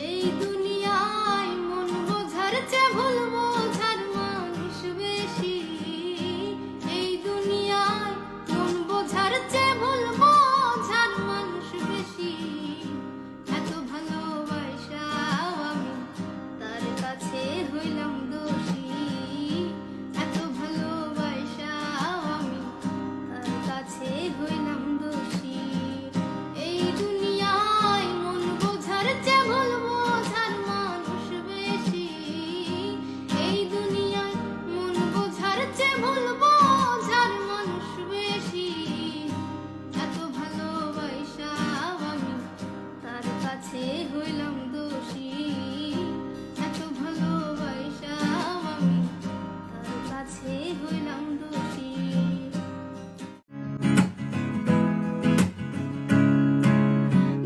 এই দুনিয়ায় মন বোঝার চেয়ে ভুল বোঝার মানুষ বেশি। এই দুনিয়ায় মন বোঝার চেয়ে ভুল বোঝার মানুষ বেশি। এত ভালোবাসাও আমি তার কাছে হইলাম দোষী। এত ভালোবাসাও আমি তার কাছে হইলাম দোষী। এই দুনিয়ায় মন বোঝার চেয়ে ভুল বোঝার মানুষ বেশি। এই দুনিয়ায় মন বোঝার চেয়ে ভুল বোঝার মানুষ বেশি। এত ভালোবাসাও আমি তার কাছে হইলাম দোষী। এত ভালোবাসাও আমি তার কাছে হইলাম দোষী।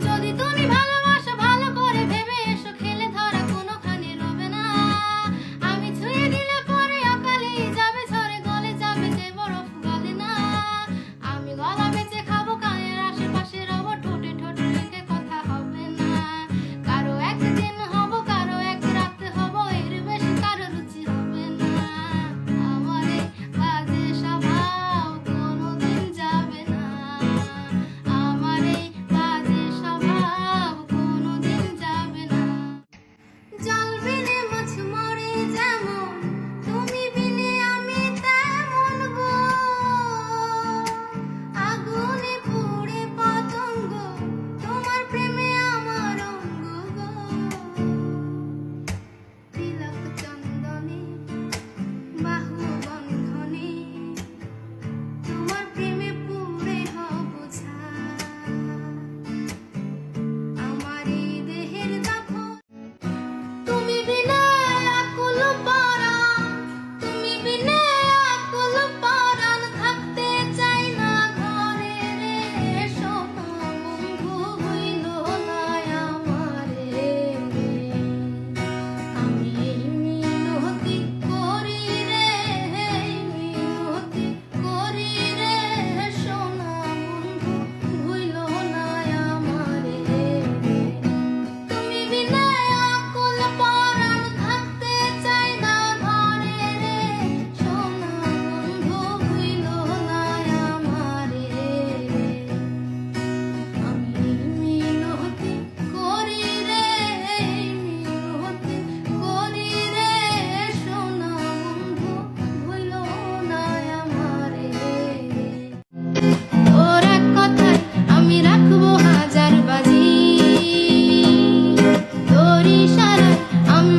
যদি তুমি ভালোবাসো ভালো করে ভেবে এসো, খেলে ধরা কোনোখানে রবে না। আমি ছুঁয়ে দিলে পরে অকালেই যাবে ঝরে, গলে যাবে যে বরফ গলে না। আমি গলা বেঁচে খাবো, কানের আশেপাশে রব, ঠোঁটে ঠোঁটে লেগে কথা হবে না। কারো একদিন হব, কারো এক রাতে হব, এর বেশি কারো রুচি হবে না। আমার এই বাজে স্বভাব কোনোদিন যাবে না। আমার এই বাজে স্বভাব কোনোদিন যাবে না। জল বিনে মাছ মরে যেমন, তুমি বিনে আমি তেমন গো। আগুনে পুড়ে পতঙ্গ, তোমার প্রেমে আমার অঙ্গ গো। তিলক চন্দনে বাহু বন্ধনে, তোমার প্রেমে পুড়ে হব ছাই। আমার এই দেহের দাফন, তুমি বিনে আকুল পরাণ, তুমি বিনে আকুল পরাণ, থাকতে চাই না ঘরে রে। সোনা বন্ধু হইল না আমারে। আমি এই মিনতি করি রে, এই মিনতি করি রে। সোনা বন্ধু হইল না আমারে। তুমি বিনে আকুল পরাণ, থাকতে চাই না ঘরে রে। সোনা বন্ধু হইল না আমারে। আমি মিনতি করি রে, মিনতি করি রে। সোনা বন্ধু হইল না আমারে। তোর এক কথায় আমি রাখবো হাজার বাজি, তোর ইশারায় আমি